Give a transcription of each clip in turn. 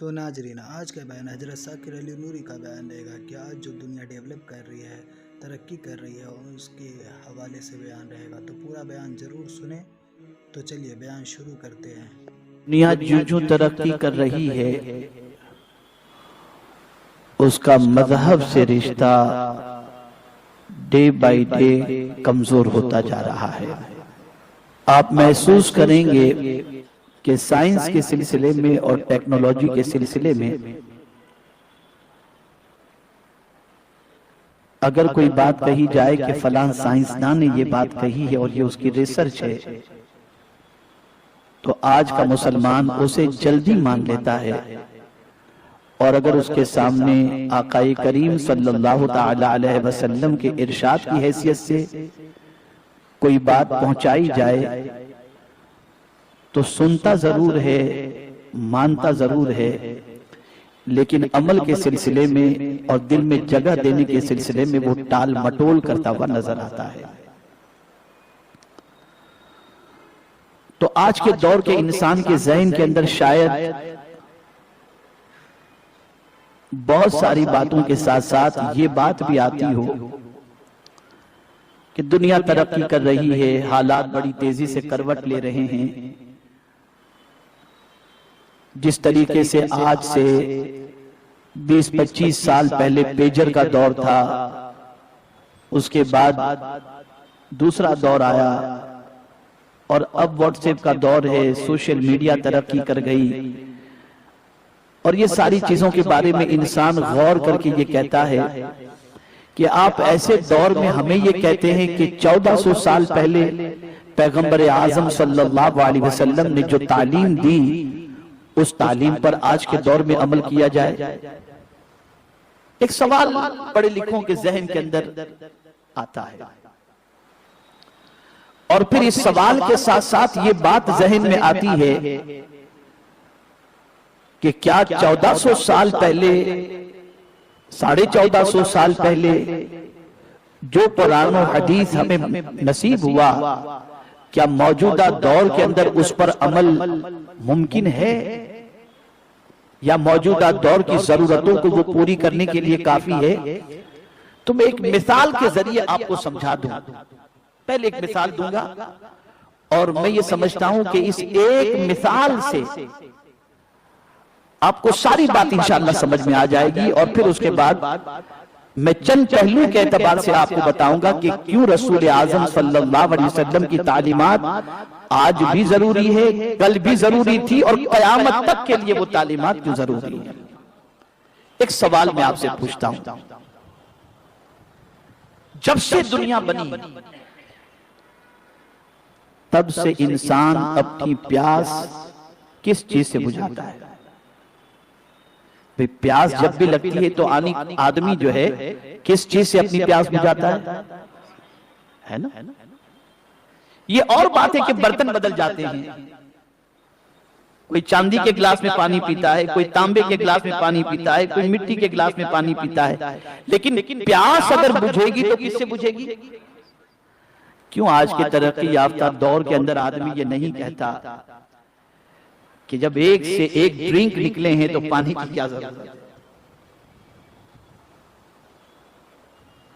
تو ناظرین، آج کا بیان حضرت ثاقب علی نوری کا بیان رہے گا کہ آج جو دنیا ڈیولپ کر رہی ہے، ترقی کر رہی ہے، اور اس کے حوالے سے بیان رہے گا، تو پورا بیان ضرور سنیں۔ تو چلیے بیان شروع کرتے ہیں۔ دنیا جو ترقی کر رہی ہے اس کا مذہب سے رشتہ ڈے بائی ڈے کمزور ہوتا جا رہا ہے۔ آپ محسوس کریں گے کہ سائنس کے سلسلے میں اور ٹیکنالوجی کے سلسلے میں اگر کوئی بات کہی جائے کہ فلاں سائنسدان نے یہ بات کہی ہے اور یہ اس کی ریسرچ ہے، تو آج کا مسلمان اسے جلدی مان لیتا ہے، اور اگر اس کے سامنے آقا کریم صلی اللہ تعالی علیہ وسلم کے ارشاد کی حیثیت سے کوئی بات پہنچائی جائے تو سنتا ضرور ہے، مانتا ضرور ہے، لیکن عمل کے سلسلے میں اور دل میں جگہ دینے کے سلسلے میں وہ ٹال مٹول کرتا ہوا نظر آتا ہے۔ تو آج کے دور کے انسان کے ذہن کے اندر شاید بہت ساری باتوں کے ساتھ ساتھ یہ بات بھی آتی ہو کہ دنیا ترقی کر رہی ہے، حالات بڑی تیزی سے کروٹ لے رہے ہیں۔ جس طریقے سے آج سے 20-25 سال پہلے پیجر کا دور تھا، اس کے بعد دوسرا دور آیا، اور اب واٹس ایپ کا دور ہے، سوشل میڈیا ترقی کر گئی، اور یہ ساری چیزوں کے بارے میں انسان غور کر کے یہ کہتا ہے کہ آپ ایسے دور میں ہمیں یہ کہتے ہیں کہ 1400 سال پہلے پیغمبر اعظم صلی اللہ علیہ وسلم نے جو تعلیم دی، اس تعلیم پر آج کے دور میں عمل کیا جائے۔ ایک سوال پڑھے لکھوں کے ذہن کے اندر آتا ہے، اور پھر اس سوال کے ساتھ ساتھ یہ بات ذہن میں آتی ہے کہ کیا 1400 سال پہلے، 1450 سال پہلے جو قرآن و حدیث ہمیں نصیب ہوا، کیا موجودہ دور کے اندر اس پر عمل ممکن ہے، یا موجودہ دور کی ضرورتوں کو وہ پوری کرنے کے لیے کافی ہے؟ تو میں ایک مثال کے ذریعے آپ کو سمجھا دوں۔ پہلے ایک مثال دوں گا، اور میں یہ سمجھتا ہوں کہ اس ایک مثال سے آپ کو ساری بات انشاءاللہ سمجھ میں آ جائے گی، اور پھر اس کے بعد میں چند پہلو کے اعتبار سے آپ کو بتاؤں گا کہ کیوں رسول اعظم صلی اللہ علیہ وسلم کی تعلیمات آج بھی ضروری ہے، کل بھی ضروری تھی، اور قیامت تک کے لیے وہ تعلیمات کیوں ضروری ہیں۔ ایک سوال میں آپ سے پوچھتا ہوں، جب سے دنیا بنی تب سے انسان اپنی پیاس کس چیز سے بجھاتا ہے؟ پیاس جب بھی لگتی ہے تو آدمی جو ہے کس چیز سے اپنی پیاس بجھاتا ہے نا؟ یہ اور بات ہے کہ برتن بدل جاتے ہیں، کوئی چاندی کے گلاس میں پانی پیتا ہے، کوئی تانبے کے گلاس میں پانی پیتا ہے، کوئی مٹی کے گلاس میں پانی پیتا ہے، لیکن پیاس اگر بجھے گی تو کس سے بجھے گی؟ کیوں آج کے ترقی یافتہ دور کے اندر آدمی یہ نہیں کہتا کہ جب ایک سے ایک ڈرنک نکلے ہیں تو پانی کی کیا ضرورت ہے؟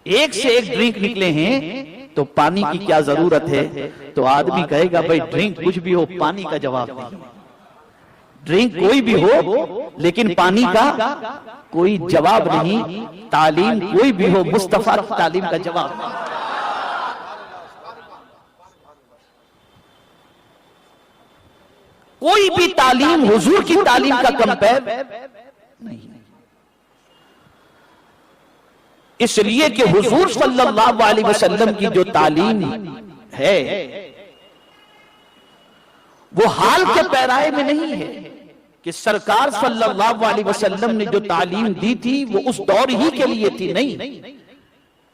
ایک سے ایک ڈرنک نکلے ہیں تو پانی کی کیا ضرورت ہے؟ تو آدمی کہے گا بھائی ڈرنک کچھ بھی ہو، پانی کا جواب نہیں۔ ڈرنک کوئی بھی ہو لیکن پانی کا کوئی جواب نہیں، تعلیم کوئی بھی ہو، مصطفیٰ کی تعلیم کا جواب نہیں۔ کوئی بھی تعلیم حضور کی تعلیم کا کمپیر نہیں، اس لیے کہ حضور صلی اللہ علیہ وسلم کی جو تعلیم ہے وہ حال کے پیرائے میں نہیں ہے کہ سرکار صلی اللہ علیہ وسلم نے جو تعلیم دی تھی وہ اس دور ہی کے لیے تھی، نہیں،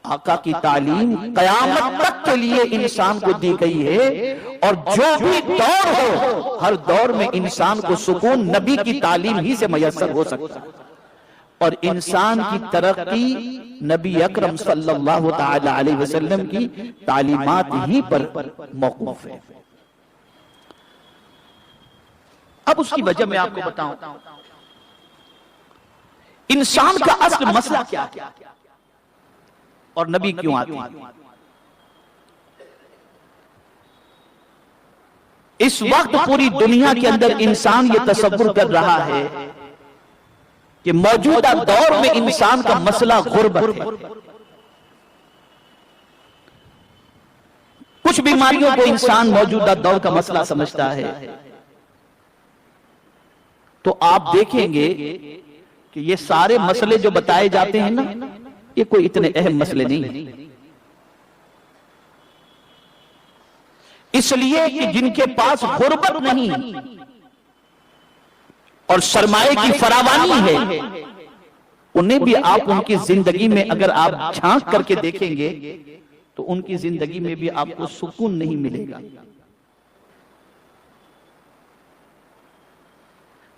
آقا کی تعلیم قیامت تک کے لیے انسان کو دی گئی ہے، اور جو بھی دور ہو ہر دور میں انسان کو سکون نبی کی تعلیم ہی سے میسر ہو سکتا ہے، اور انسان کی ترقی نبی اکرم صلی اللہ تعالی علیہ وسلم کی تعلیمات ہی پر موقوف ہے۔ اب اس کی وجہ میں آپ کو بتاؤں، انسان کا اصل مسئلہ کیا ہے اور نبی کیوں آتے ہیں؟ اس وقت پوری دنیا کے اندر انسان یہ تصور کر رہا ہے کہ موجودہ دور میں انسان کا مسئلہ غربت ہے. کچھ بیماریوں کو انسان موجودہ دور کا مسئلہ سمجھتا ہے، تو آپ دیکھیں گے کہ یہ سارے مسئلے جو بتائے جاتے ہیں نا، یہ کوئی اتنے اہم مسئلے نہیں ہیں. اس لیے کہ جن کے پاس غربت نہیں اور سرمایہ کی فراوانی ہے، انہیں بھی آپ ان کی زندگی میں اگر آپ جھانک کر کے دیکھیں گے تو ان کی زندگی میں بھی آپ کو سکون نہیں ملے گا.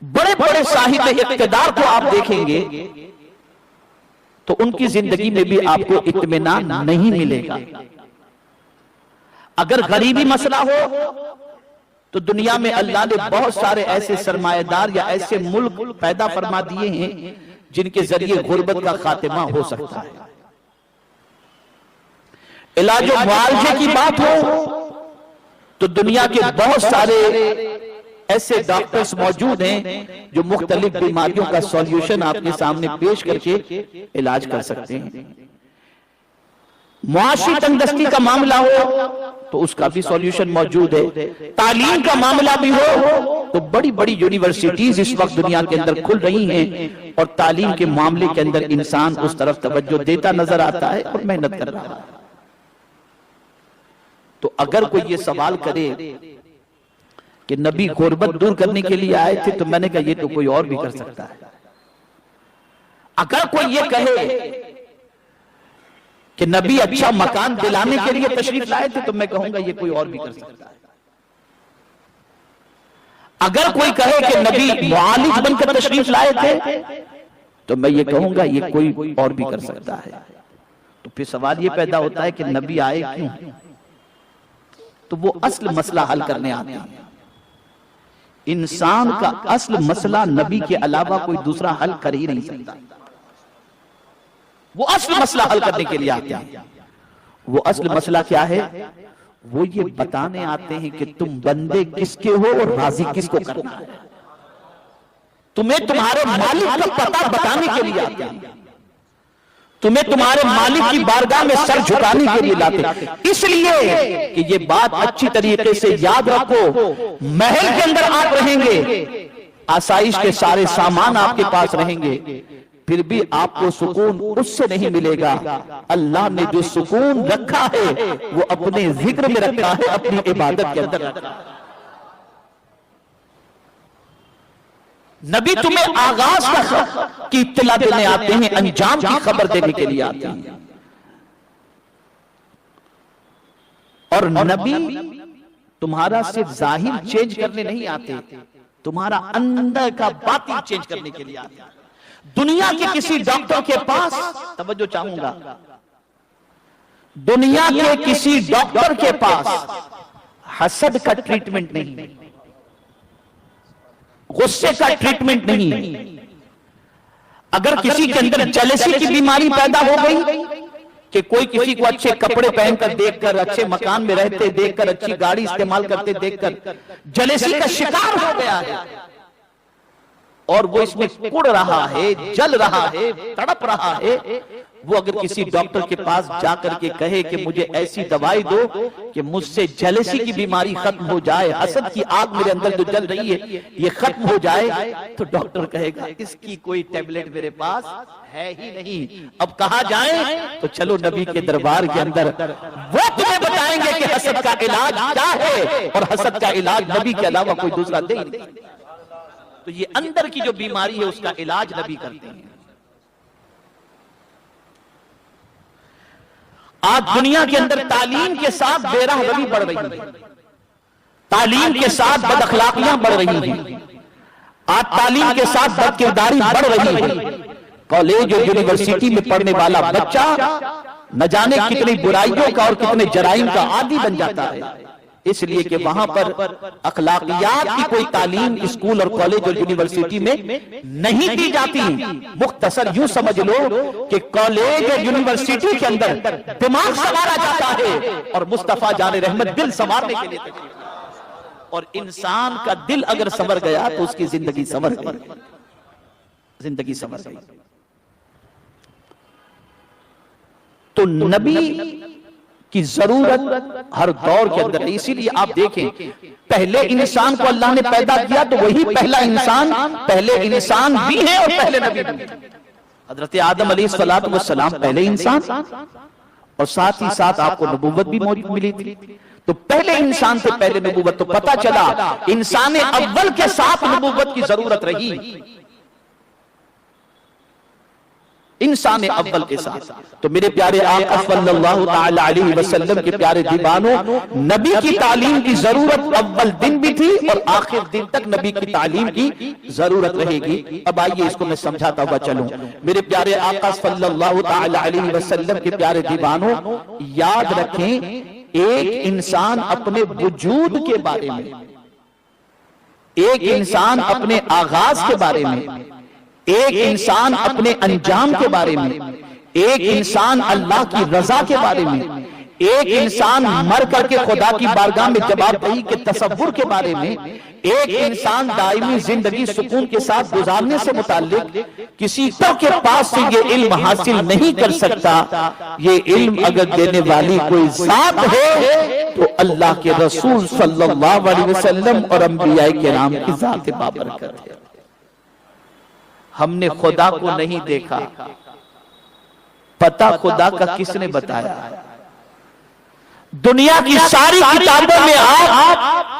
بڑے بڑے صاحب اقتدار کو آپ دیکھیں گے تو ان کی زندگی میں بھی آپ کو اطمینان نہیں ملے گا. اگر غریبی مسئلہ ہو تو دنیا میں اللہ نے بہت سارے ایسے سرمایہ دار یا ایسے ملک پیدا فرما دیے ہیں جن کے ذریعے غربت کا خاتمہ ہو سکتا ہے. علاج و معالجے کی بات ہو تو دنیا کے بہت سارے ایسے ڈاکٹرز موجود ہیں جو مختلف بیماریوں کا سولیوشن آپ کے سامنے پیش کر کے علاج کر سکتے ہیں. معاشی تنگدستی کا معاملہ ہو تو اس کا بھی سولیوشن موجود ہے. تعلیم کا معاملہ بھی ہو تو بڑی بڑی یونیورسٹیز اس وقت دنیا کے اندر کھل رہی ہیں اور تعلیم کے معاملے کے اندر انسان اس طرف توجہ دیتا نظر آتا ہے اور محنت کر رہا ہے. تو اگر کوئی یہ سوال کرے کہ نبی غربت دور کرنے کے لیے آئے تھے، تو میں نے کہا یہ تو کوئی اور بھی کر سکتا ہے. اگر کوئی یہ کہے کہ نبی اچھا مکان دلانے کے لیے تشریف لائے تھے، تو میں کہوں گا یہ کوئی اور بھی کر سکتا ہے. اگر کوئی کہے کہ نبی معالج بن کر تشریف لائے تھے، تو میں یہ کہوں گا یہ کوئی اور بھی کر سکتا ہے. تو پھر سوال یہ پیدا ہوتا ہے کہ نبی آئے کیوں؟ تو وہ اصل مسئلہ حل کرنے آتے ہیں. انسان کا اصل مسئلہ نبی کے علاوہ کوئی دوسرا حل کر ہی نہیں سکتا. وہ اصل مسئلہ حل کرنے کے لیے آتے ہیں. وہ اصل مسئلہ کیا ہے؟ وہ یہ بتانے آتے ہیں کہ تم بندے کس کے ہو اور راضی کس کو کرنا ہے. تمہیں تمہارے مالک کا پتہ بتانے کے لیے آتے ہیں. تمہیں تمہارے مالک کی بارگاہ میں سر جھکانے کے لیے لاتے ہیں. اس لیے کہ یہ بات اچھی طریقے سے یاد رکھو، محل کے اندر آپ رہیں گے، آسائش کے سارے سامان آپ کے پاس رہیں گے، پھر بھی آپ کو سکون اس سے نہیں ملے گا. اللہ نے جو سکون رکھا ہے وہ اپنے ذکر میں رکھا ہے، اپنی عبادت کے اندر رکھا ہے. نبی تمہیں آغاز کی اطلاع دینے آتے ہیں، انجام کی خبر دینے کے لیے آتے ہیں. اور نبی تمہارا صرف ظاہر چینج کرنے نہیں آتے، تمہارا اندر کا باطن چینج کرنے کے لیے آتے ہیں. دنیا کے کسی ڈاکٹر کے پاس، توجہ چاہوں گا، دنیا کے کسی ڈاکٹر کے پاس حسد کا ٹریٹمنٹ نہیں، غصے کا ٹریٹمنٹ نہیں. اگر کسی کے اندر جیلسی کی بیماری پیدا ہو گئی کہ کوئی کسی کو اچھے کپڑے پہن کر دیکھ کر، اچھے مکان میں رہتے دیکھ کر، اچھی گاڑی استعمال کرتے دیکھ کر جیلسی کا شکار ہو گیا ہے اور وہ اس میں کڑ رہا ہے، جل رہا ہے، تڑپ رہا ہے، وہ اگر کسی ڈاکٹر کے پاس جا کر کے کہے کہ مجھے ایسی دوائی دو کہ مجھ سے جیلسی کی بیماری ختم ہو جائے، حسد کی آگ میرے اندر جو جل رہی ہے یہ ختم ہو جائے، تو ڈاکٹر کہے گا اس کی کوئی ٹیبلٹ میرے پاس ہے ہی نہیں. اب کہاں جائیں؟ تو چلو نبی کے دربار کے اندر، وہ تمہیں بتائیں گے کہ حسد کا علاج کیا ہے، اور حسد کا علاج نبی کے علاوہ کوئی دوسرا دے ہی نہیں. تو یہ اندر کی جو بیماری ہے اس کا علاج نبی کرتے ہیں. آج دنیا کے اندر تعلیم کے ساتھ بے راہ روی بڑھ رہی ہے، تعلیم کے ساتھ بد اخلاقیاں بڑھ رہی ہیں، آج تعلیم کے ساتھ بد کرداری بڑھ رہی ہے. کالج اور یونیورسٹی میں پڑھنے والا بچہ نہ جانے کتنی برائیوں کا اور کتنے جرائم کا عادی بن جاتا ہے. اس لیے کہ وہاں پر اخلاقیات کی کوئی تعلیم اسکول اور کالج اور یونیورسٹی میں نہیں دی جاتی. مختصر یوں سمجھ لو کہ کالج اور یونیورسٹی کے اندر دماغ سنوارا جاتا ہے اور مصطفیٰ جان رحمت دل سنوارنے کے لیے تشریف لائے. اور انسان کا دل اگر سنور گیا تو اس کی زندگی سنور گئی. زندگی سنور گئی. تو نبی کی ضرورت ہر دور کے اندر ہے. اسی لیے آپ دیکھیں پہلے انسان کو اللہ نے پیدا کیا تو وہی پہلا انسان، پہلے انسان بھی ہے اور پہلے نبی بھی ہے. حضرت آدم علیہ السلام پہلے انسان اور ساتھ ہی ساتھ آپ کو نبوت بھی ملی تھی. تو پہلے انسان سے پہلے نبوت. تو پتا چلا انسان اول کے ساتھ نبوت کی ضرورت رہی. انسان اول کے ساتھ. تو میرے پیارے آقا صلی اللہ تعالی علیہ وسلم کے پیارے دیوانوں، نبی کی تعلیم کی ضرورت اول دن بھی تھی اور آخر دن تک نبی کی تعلیم کی ضرورت رہے گی. اب آئیے اس کو میں سمجھاتا ہوا چلوں. میرے پیارے آقا صلی اللہ تعالی علیہ وسلم کے پیارے دیوانوں، یاد رکھیں ایک انسان اپنے وجود کے بارے میں، ایک انسان اپنے آغاز کے بارے میں، ایک انسان اپنے انجام کے بارے میں، ایک انسان اللہ کی رضا کے بارے میں، ایک انسان مر کر کے خدا کی بارگاہ میں جواب دہی کے تصور کے بارے میں، ایک انسان دائمی زندگی سکون کے ساتھ گزارنے سے متعلق کسی کے پاس سے یہ علم حاصل نہیں کر سکتا. یہ علم اگر دینے والی کوئی ذات ہے تو اللہ کے رسول صلی اللہ علیہ وسلم اور انبیاء کرام کی ذات بابرکت ہے. ہم نے خدا کو نہیں دیکھا، پتہ خدا کا کس نے بتایا؟ دنیا کی ساری کتابوں میں آپ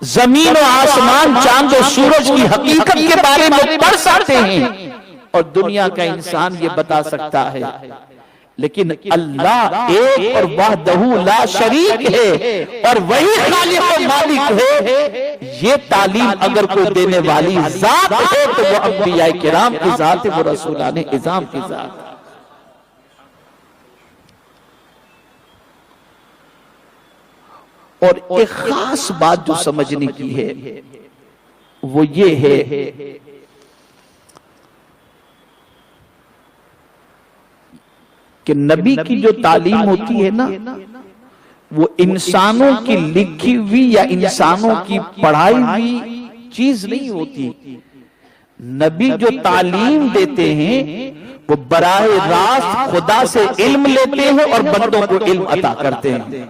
زمین و آسمان، چاند و سورج کی حقیقت کے بارے میں پڑھ سکتے ہیں اور دنیا کا انسان یہ بتا سکتا ہے. لیکن اللہ ایک اور وحدہ لا شریک ہے اور وہی خالق و مالک ہے. یہ تعلیم اگر کوئی دینے والی ذات ہے تو وہ انبیاء کرام کی ذات ہے، وہ رسولان اعظام کی ذات ہے. اور ایک خاص بات جو سمجھنے کی ہے وہ یہ ہے کہ نبی کی جو تعلیم ہوتی ہے نا وہ انسانوں کی لکھی ہوئی یا انسانوں کی پڑھائی ہوئی چیز نہیں ہوتی. نبی جو تعلیم دیتے ہیں وہ براہ راست خدا سے علم لیتے ہیں اور بندوں کو علم عطا کرتے ہیں.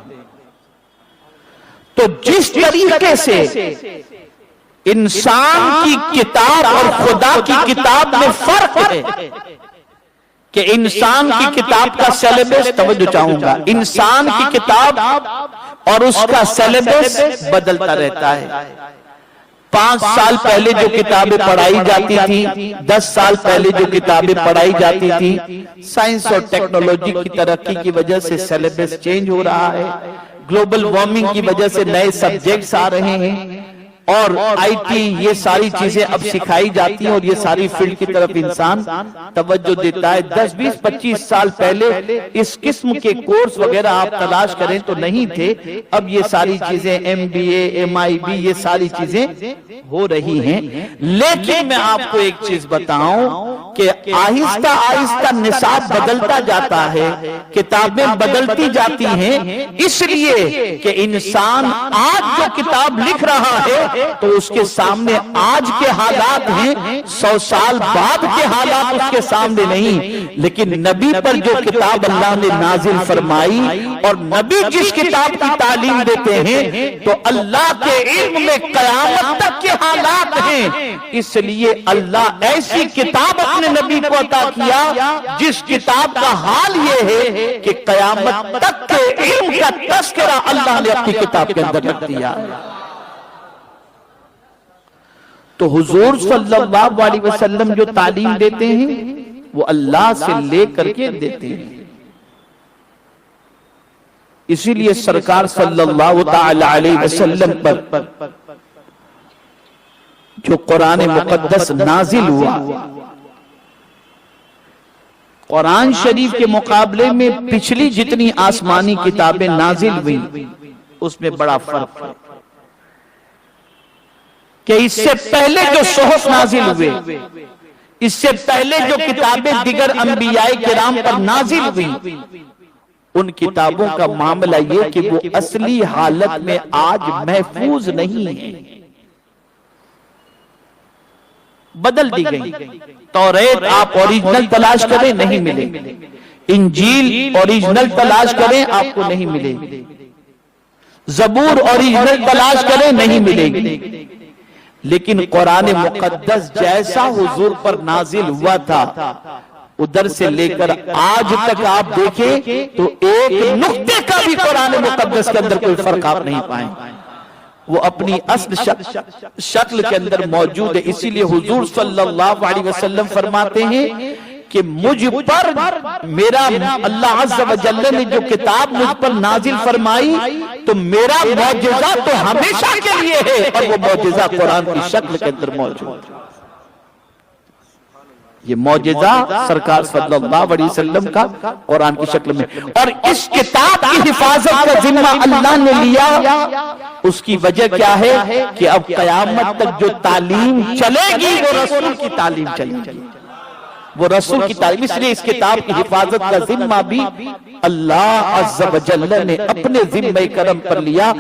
تو جس طریقے سے انسان کی کتاب اور خدا کی کتاب میں فرق ہے کہ انسان کی کتاب کا سیلیبس، توجہ چاہوں گا، انسان کی کتاب اور اس کا سیلیبس بدلتا رہتا ہے. 5 سال پہلے جو کتابیں پڑھائی جاتی تھی، 10 سال پہلے جو کتابیں پڑھائی جاتی تھی، سائنس اور ٹیکنالوجی کی ترقی کی وجہ سے سیلیبس چینج ہو رہا ہے. گلوبل وارمنگ کی وجہ سے نئے سبجیکٹس آ رہے ہیں اور آئی ٹی، یہ ساری چیزیں اب سکھائی جاتی ہیں اور یہ ساری فیلڈ کی طرف انسان توجہ دیتا ہے. 10 20 25 سال پہلے اس قسم کے کورس وغیرہ آپ تلاش کریں تو نہیں تھے. اب یہ ساری چیزیں MBA MIB یہ ساری چیزیں ہو رہی ہیں. لیکن میں آپ کو ایک چیز بتاؤں کہ آہستہ آہستہ نصاب بدلتا جاتا ہے، کتابیں بدلتی جاتی ہیں، اس لیے کہ انسان آج جو کتاب لکھ رہا ہے تو اس کے سامنے آج کے حالات ہیں، 100 سال بعد کے حالات اس کے سامنے نہیں. لیکن نبی پر جو کتاب اللہ نے نازل فرمائی اور نبی جس کتاب کی تعلیم دیتے ہیں تو اللہ کے علم میں قیامت تک کے حالات ہیں. اس لیے اللہ ایسی کتاب اپنے نبی کو عطا کیا جس کتاب کا حال یہ ہے کہ قیامت تک کے علم کا تذکرہ اللہ نے اپنی کتاب کے اندر رکھ دیا. تو حضور صلی اللہ علیہ وسلم جو تعلیم دیتے ہیں وہ اللہ سے لے کر کے دیتے ہیں. اسی لیے سرکار صلی اللہ تعالی علیہ وسلم پر جو قرآن مقدس نازل ہوا، قرآن شریف کے مقابلے میں پچھلی جتنی آسمانی کتابیں نازل ہوئی اس میں بڑا فرق ہے کہ اس سے پہلے جو صحف نازل ہوئے، اس سے پہلے جو کتابیں دیگر انبیاء کرام پر نازل ہوئی، ان کتابوں کا معاملہ یہ کہ وہ اصلی حالت میں آج محفوظ نہیں ہیں، بدل دی گئی۔ توریت آپ اوریجنل تلاش کریں نہیں ملے، انجیل اوریجنل تلاش کریں آپ کو نہیں ملے گی، زبور اوریجنل تلاش کریں نہیں ملے گی، لیکن قرآن مقدس جیسا حضور پر نازل ہوا تھا ادھر سے لے کر آج تک آپ دیکھیں تو ایک نقطے کا بھی قرآن مقدس کے اندر کوئی فرق آپ نہیں پائیں، وہ اپنی اصل شکل کے اندر موجود ہے۔ اسی لیے حضور صلی اللہ علیہ وسلم فرماتے ہیں کہ مجھ پر میرا اللہ عز و جل نے جو کتاب مجھ پر نازل فرمائی تو میرا معجزہ تو ہمیشہ کے لیے ہے، اور وہ معجزہ قرآن کی شکل کے اندر موجود ہے۔ یہ معجزہ سرکار صلی اللہ علیہ وسلم کا قرآن کی شکل میں، اور اس کتاب کی حفاظت کا ذمہ اللہ نے لیا۔ اس کی وجہ کیا ہے کہ اب قیامت تک جو تعلیم چلے گی وہ رسول کی تعلیم چلے گی، وہ رسول کی تعلیم، اس لیے اس کتاب کی حفاظت کا ذمہ بھی اللہ عز و جل نے اپنے ذمہ کرم پر لیا۔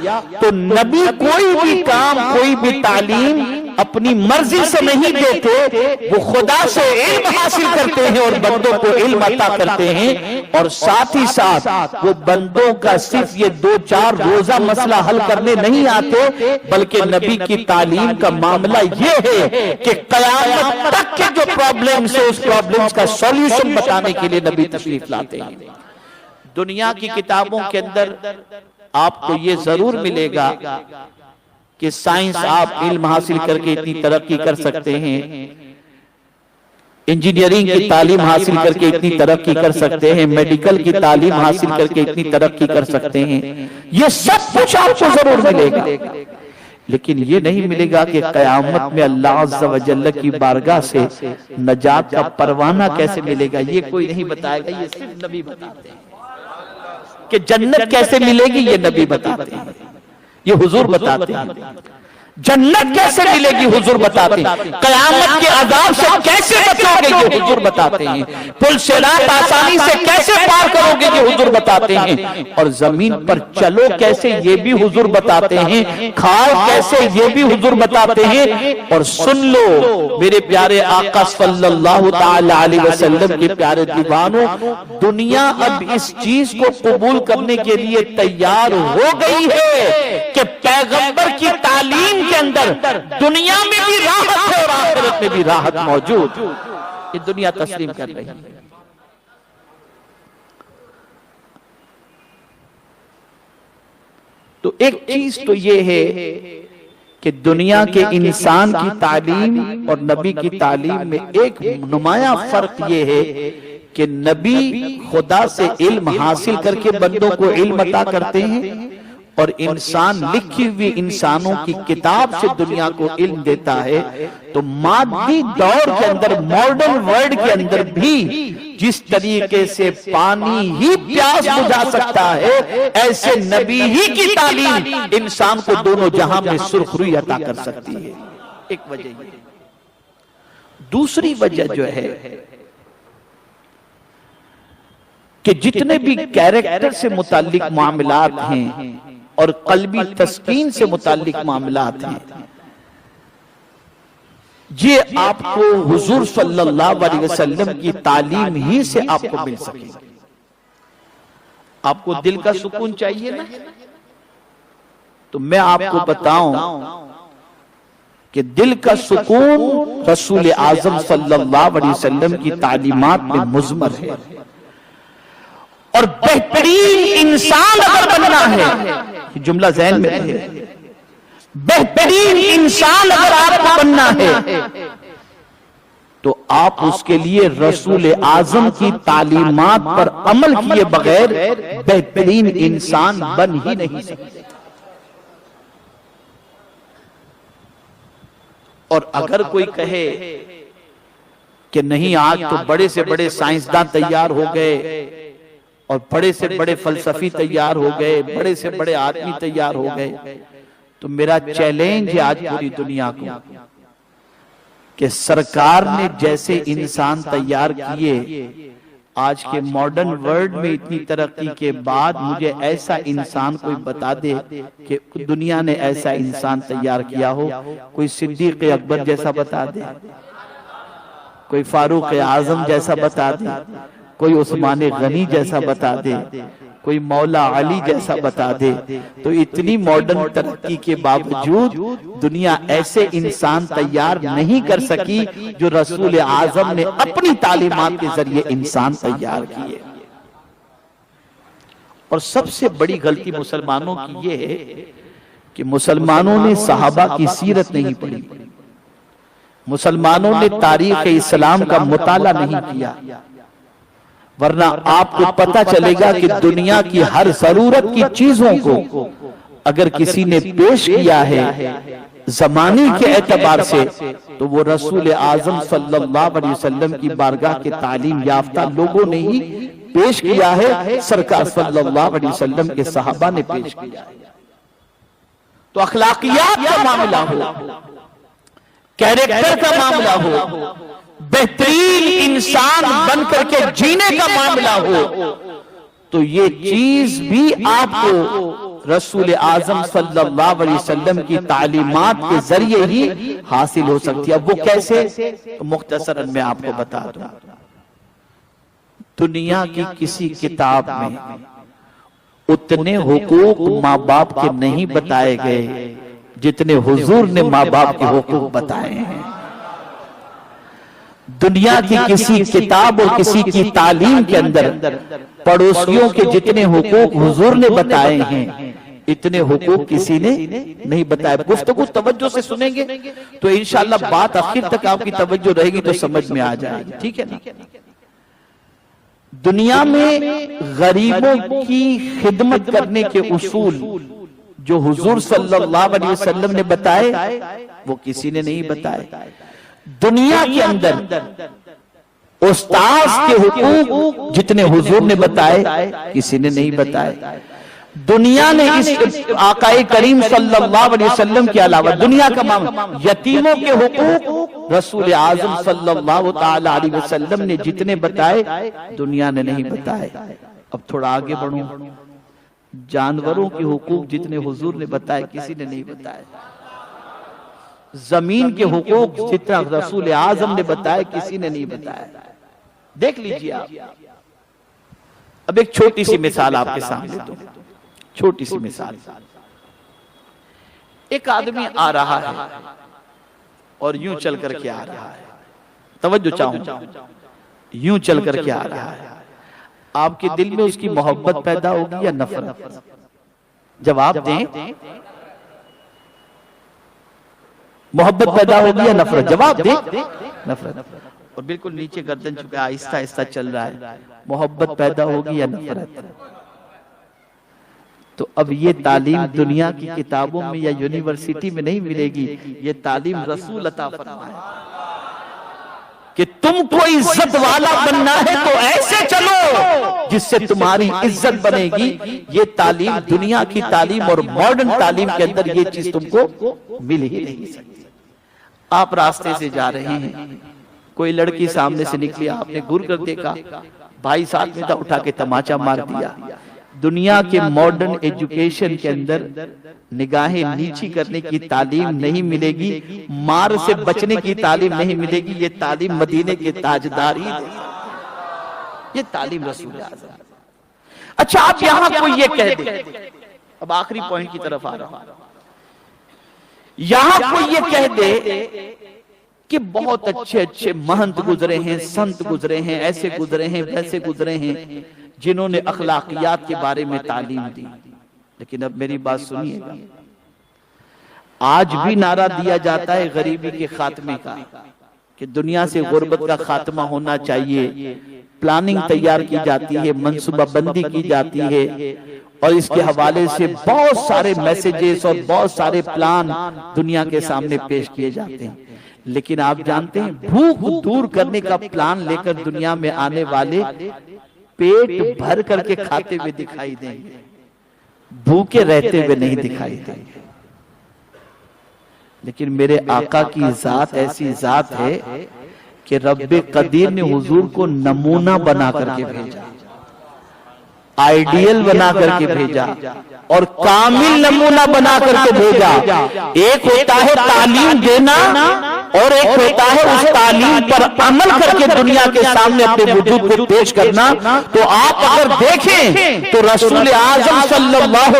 تو نبی کوئی بھی کام، کوئی بھی تعلیم اپنی مرضی سے نہیں دیتے، وہ خدا سے علم حاصل کرتے ہیں اور بندوں کو علم عطا کرتے ہیں، اور ساتھ ہی ساتھ وہ بندوں کا صرف یہ 2-4 روزہ مسئلہ حل کرنے نہیں آتے، بلکہ نبی کی تعلیم کا معاملہ یہ ہے کہ قیامت تک کے جو پرابلمز ہیں اس پرابلمز کا سولیوشن بتانے کے لیے نبی تشریف لاتے ہیں۔ دنیا کی کتابوں کے اندر آپ کو یہ ضرور ملے گا کہ سائنس آپ علم حاصل کر کے اتنی ترقی کر سکتے ہیں، انجینئرنگ کی تعلیم حاصل کر کے اتنی ترقی کر سکتے ہیں، میڈیکل کی تعلیم حاصل کر کے اتنی ترقی کر سکتے ہیں، یہ سب کچھ آپ کو ضرور ملے گا، لیکن یہ نہیں ملے گا کہ قیامت میں اللہ عز و جل کی بارگاہ سے نجات کا پروانہ کیسے ملے گا، یہ کوئی نہیں بتائے گا، یہ صرف نبی بتاتے ہیں۔ کہ جنت کیسے ملے گی یہ نبی بتاتے ہیں، یہ حضور بتاتے ہیں۔ جنت کیسے ملے گی حضور بتاتے ہیں، قیامت کے عذاب سے کیسے بچو گے یہ حضور بتاتے ہیں، پل صراط آسانی سے کیسے پار کرو گے یہ حضور بتاتے ہیں، اور زمین پر چلو کیسے یہ بھی حضور بتاتے ہیں، کھاؤ کیسے یہ بھی حضور بتاتے ہیں۔ اور سن لو میرے پیارے آقا صلی اللہ تعالی علیہ وسلم کے پیارے دیوانوں، دنیا اب اس چیز کو قبول کرنے کے لیے تیار ہو گئی ہے کہ پیغمبر کی تعلیم کے اندر دنیا میں بھی راحت ہے اور آخرت میں بھی راحت موجود، یہ دنیا تسلیم کر رہی ہے۔ تو ایک چیز تو یہ ہے کہ دنیا کے انسان کی تعلیم اور نبی کی تعلیم میں ایک نمایاں فرق یہ ہے کہ نبی خدا سے علم حاصل کر کے بندوں کو علم عطا کرتے ہیں، اور انسان لکھی ہوئی انسانوں کی کتاب سے دنیا کو علم دیتا ہے۔ تو مادی دور کے اندر، ماڈرن ورلڈ کے اندر بھی جس طریقے سے پانی ہی پیاس بجھا سکتا ہے، ایسے نبی ہی کی تعلیم انسان کو دونوں جہاں میں سرخروئی عطا کر سکتی ہے۔ ایک وجہ یہ۔ دوسری وجہ جو ہے کہ جتنے بھی کیریکٹر سے متعلق معاملات ہیں اور قلبی تسکین سے متعلق معاملات ہیں، یہ آپ کو حضور صلی اللہ علیہ وسلم کی تعلیم ہی سے آپ کو مل سکے گی۔ آپ کو دل کا سکون چاہیے نا، تو میں آپ کو بتاؤں کہ دل کا سکون رسول اعظم صلی اللہ علیہ وسلم کی تعلیمات میں مضمر ہے۔ اور بہترین انسان اگر بننا ہے، یہ جملہ ذہن میں رہے، بہترین انسان اگر آپ کو بننا ہے تو آپ اس کے لیے رسول اعظم کی تعلیمات پر عمل کیے بغیر بہترین انسان بن ہی نہیں سکتے۔ اور اگر کوئی کہے کہ نہیں آج تو بڑے سے بڑے سائنسداں تیار ہو گئے، اور بڑے سے بڑے فلسفی تیار ہو گئے، بڑے سے بڑے آدمی تیار ہو گئے. تو میرا چیلنج ہے آج پوری دنیا کو کہ سرکار نے جیسے انسان تیار کیے، آج کے ماڈرن ورلڈ میں اتنی ترقی کے بعد مجھے ایسا انسان کوئی بتا دے کہ دنیا نے ایسا انسان تیار کیا ہو. کوئی صدیق اکبر جیسا بتا دے، کوئی فاروق اعظم جیسا بتا دے، کوئی عثمان غنی جیسا بتا دے، کوئی مولا علی جیسا بتا دے. تو اتنی ماڈرن ترقی کے باوجود دنیا ایسے انسان تیار نہیں کر سکی جو رسول اعظم نے اپنی تعلیمات کے ذریعے انسان تیار کیے. اور سب سے بڑی غلطی مسلمانوں کی یہ ہے کہ مسلمانوں نے صحابہ کی سیرت نہیں پڑھی، مسلمانوں نے تاریخ اسلام کا مطالعہ نہیں کیا. ورنہ آپ کو پتہ چلے گا کہ دنیا کی ہر ضرورت کی چیزوں کو اگر کسی نے پیش کیا ہے زمانے کے اعتبار سے تو وہ رسول اعظم صلی اللہ علیہ وسلم کی بارگاہ کے تعلیم یافتہ لوگوں نے ہی پیش کیا ہے، سرکار صلی اللہ علیہ وسلم کے صحابہ نے پیش کیا ہے. تو اخلاقیات کا معاملہ ہو، کیریکٹر کا معاملہ ہو، بہترین انسان بن کر کے جینے کا معاملہ ہو، تو یہ چیز بھی آپ کو رسول اعظم صلی اللہ علیہ وسلم کی تعلیمات کے ذریعے ہی حاصل ہو سکتی ہے. وہ کیسے؟ مختصراً میں آپ کو بتا دوں. دنیا کی کسی کتاب میں اتنے حقوق ماں باپ کے نہیں بتائے گئے جتنے حضور نے ماں باپ کے حقوق بتائے ہیں. دنیا کی کسی کتاب اور کسی کی تعلیم کے اندر پڑوسیوں کے جتنے حقوق حضور نے بتائے ہیں اتنے حقوق کسی نے نہیں بتائے. گفتگو توجہ سے سنیں گے تو انشاءاللہ بات آخر تک آپ کی توجہ رہے گی تو سمجھ میں آ جائے گی. ٹھیک ہے نا؟ دنیا میں غریبوں کی خدمت کرنے کے اصول جو حضور صلی اللہ علیہ وسلم نے بتائے وہ کسی نے نہیں بتائے. دنیا کے اندر استاذ کے حقوق جتنے حضور نے بتائے کسی نے نہیں بتائے. دنیا نے اس آقا کریم صلی اللہ علیہ وسلم کے علاوہ دنیا کا معاملہ یتیموں کے حقوق رسول اعظم صلی اللہ تعالی علیہ وسلم نے جتنے بتائے دنیا نے نہیں بتائے. اب تھوڑا آگے بڑھوں. جانوروں کے حقوق جتنے حضور نے بتائے کسی نے نہیں بتائے. زمین کے حقوق جتنا رسول اعظم نے بتائے کسی نے نہیں بتایا. دیکھ لیجئے آپ. اب ایک چھوٹی سی مثال آپ کے سامنے دوں. چھوٹی سی مثال. ایک آدمی آ رہا ہے اور یوں چل کر کے آ رہا ہے. توجہ چاہوں. یوں چل کر کے آ رہا ہے. آپ کے دل میں اس کی محبت پیدا ہوگی یا نفرت؟ جواب دیں. محبت پیدا ہوگی یا نفرت؟ جواب دیں. نفرت. اور بالکل نیچے گردن چکا آہستہ آہستہ چل رہا ہے. محبت پیدا ہوگی یا نفرت؟ تو اب یہ تعلیم دنیا کی کتابوں میں یا یونیورسٹی میں نہیں ملے گی. یہ تعلیم رسول عطا فرمائے کہ تم کو عزت والا بننا ہے تو ایسے چلو جس سے تمہاری عزت بنے گی. یہ تعلیم دنیا کی تعلیم اور ماڈرن تعلیم کے اندر یہ چیز تم کو مل ہی نہیں سکتی. آپ راستے سے جا رہے ہیں, کوئی لڑکی سامنے سے نکلی, آپ نے گھر کر دیکھا, بھائی ساتھ میں تھا, اٹھا کے تماچا مار دیا. دنیا کے ماڈرن ایجوکیشن کے اندر نگاہیں نیچی کرنے کی تعلیم نہیں ملے گی, مار سے بچنے کی تعلیم نہیں ملے گی. یہ تعلیم مدینے کے تاجدار ہی دے, یہ تعلیم رسول اعظم. اچھا آپ یہاں کوئی یہ کہہ دے, اب آخری پوائنٹ کی طرف آ رہا ہوں, یہاں کوئی یہ کہہ دے کہ بہت اچھے اچھے مہنت گزرے ہیں, سنت گزرے ہیں, ایسے گزرے ہیں, ویسے گزرے ہیں, جنہوں نے اخلاقیات کے بارے میں تعلیم دی. لیکن اب میری بات سنیے گا, آج بھی نعرہ دیا جاتا ہے غریبی کے خاتمے کا, کہ دنیا سے غربت کا خاتمہ ہونا چاہیے. پلاننگ تیار کی جاتی ہے, منصوبہ بندی کی جاتی ہے, اور اس کے حوالے سے بہت سارے میسیجز اور بہت سارے پلان دنیا کے سامنے پیش کیے جاتے ہیں. لیکن آپ جانتے ہیں بھوک دور کرنے کا پلان لے کر دنیا میں آنے والے پیٹ بھر کر کے کھاتے ہوئے دکھائی دیں گے، بھوکے رہتے ہوئے نہیں دکھائی دیں گے۔ لیکن میرے آقا کی ذات ایسی ذات ہے کہ رب قدیر نے حضور کو نمونہ بنا کر کے بھیجا، آئیڈیل بنا کر کے بھیجا اور کامل نمونہ بنا کر کے بھیجا۔ ایک ہوتا ہے تعلیم دینا اور ایک ہوتا ہے اس تعلیم پر عمل کر کے دنیا کے سامنے اپنے وجود کو پیش کرنا۔ تو آپ اگر دیکھیں تو رسول اعظم صلی اللہ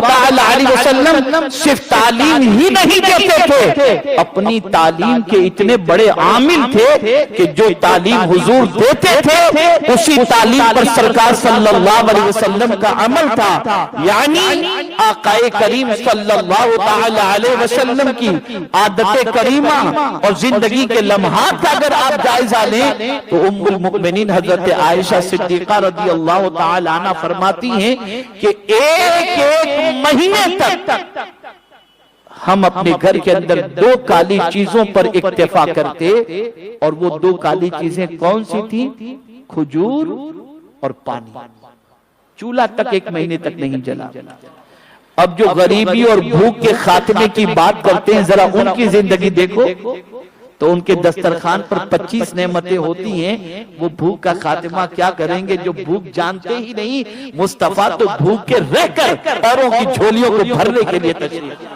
علیہ وسلم صرف تعلیم ہی نہیں دیتے تھے، اپنی تعلیم کے اتنے بڑے عامل تھے کہ جو تعلیم حضور دیتے تھے اسی تعلیم پر سرکار صلی اللہ علیہ وسلم کا عمل تھا۔ یعنی آقا کریم صلی اللہ تعالی علیہ وسلم کی عادت کریمہ اور زندگی کے لمحات کا اگر آپ جائزہ لیں تو ام المؤمنین حضرت عائشہ صدیقہ رضی اللہ تعالی عنہ فرماتی ہیں کہ ایک مہینے تک ہم اپنے گھر کے اندر 2 کالی چیزوں پر اکتفا کرتے، اور وہ 2 کالی چیزیں کون سی تھیں؟ کھجور اور پانی۔ چولہا تک 1 مہینے تک نہیں جلا۔ اب جو غریبی اور بھوک کے خاتمے کی بات کرتے ہیں، ذرا ان کی زندگی دیکھو تو ان کے دسترخوان پر 25 نعمتیں ہوتی ہیں، وہ بھوک کا خاتمہ کیا کریں گے؟ جو بھوک جانتے ہی نہیں، مصطفیٰ تو بھوک کے رہ کر اوروں کی جھولیوں کو بھرنے کے لیے تشریف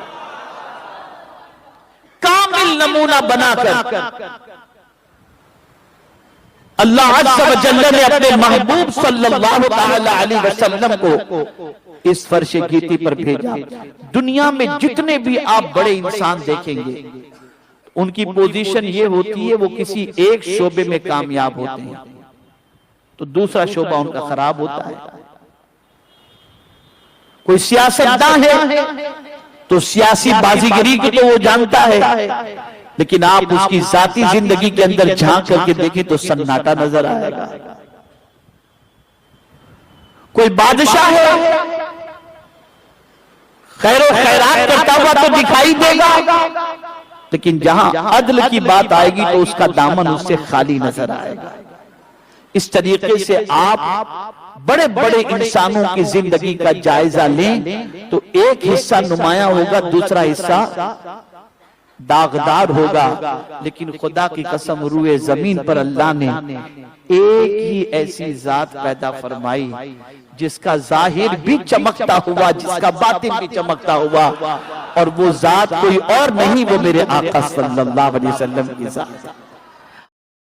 کامل نمونہ بنا کر اللہ عز و جل نے اپنے محبوب صلی اللہ تعالی علیہ وسلم کو اس فرش گیتی پر بھیجا۔ دنیا میں جتنے بھی آپ بڑے انسان دیکھیں گے ان کی پوزیشن یہ ہوتی ہے وہ کسی ایک شعبے میں کامیاب ہوتے ہیں تو دوسرا شعبہ ان کا خراب ہوتا ہے۔ کوئی سیاستداں ہے تو سیاسی بازیگری کو تو وہ جانتا ہے، لیکن آپ اس کی ذاتی زندگی کے اندر جھانک کر کے دیکھیں تو سناٹا نظر آئے گا۔ کوئی بادشاہ ہے، خیر و خیرات کرتا ہوا تو دکھائی دے گا، لیکن جہاں عدل کی بات آئے گی تو اس کا دامن اس سے خالی نظر آئے گا۔ اس طریقے سے آپ بڑے بڑے انسانوں کی زندگی کا جائزہ لیں تو ایک حصہ نمایاں ہوگا، دوسرا حصہ داغدار ہوگا۔ لیکن خدا کی قسم روئے زمین پر اللہ نے ایک ہی ایسی ذات پیدا فرمائی جس کا ظاہر بھی چمکتا ہوا، جس کا باطن بھی چمکتا ہوا، اور وہ ذات کوئی اور نہیں، وہ میرے آقا صلی اللہ علیہ وسلم کی ذات۔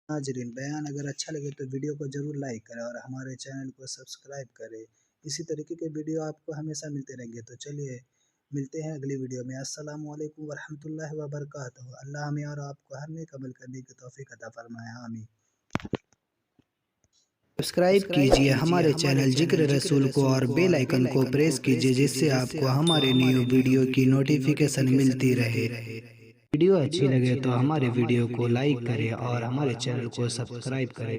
ناظرین، بیان اگر اچھا لگے تو ویڈیو کو ضرور لائک کریں اور ہمارے چینل کو سبسکرائب کریں۔ اسی طریقے کے ویڈیو آپ کو ہمیشہ ملتے رہیں گے۔ تو چلیے ملتے ہیں اگلی ویڈیو میں۔ السلام علیکم ورحمۃ اللہ وبرکاتہ۔ اللہ ہمیں اور آپ کو ہر نیک عمل کرنے کی توفیق عطا فرمائے، آمین۔ سبسکرائب کیجئے ہمارے چینل ذکر رسول کو اور بیل آئیکن کو پریس کیجئے، جس سے آپ کو ہمارے نیو ویڈیو کی نوٹیفیکیشن ملتی رہے۔ ویڈیو اچھی لگے تو ہمارے ویڈیو کو لائک کریں اور ہمارے چینل کو سبسکرائب کریں۔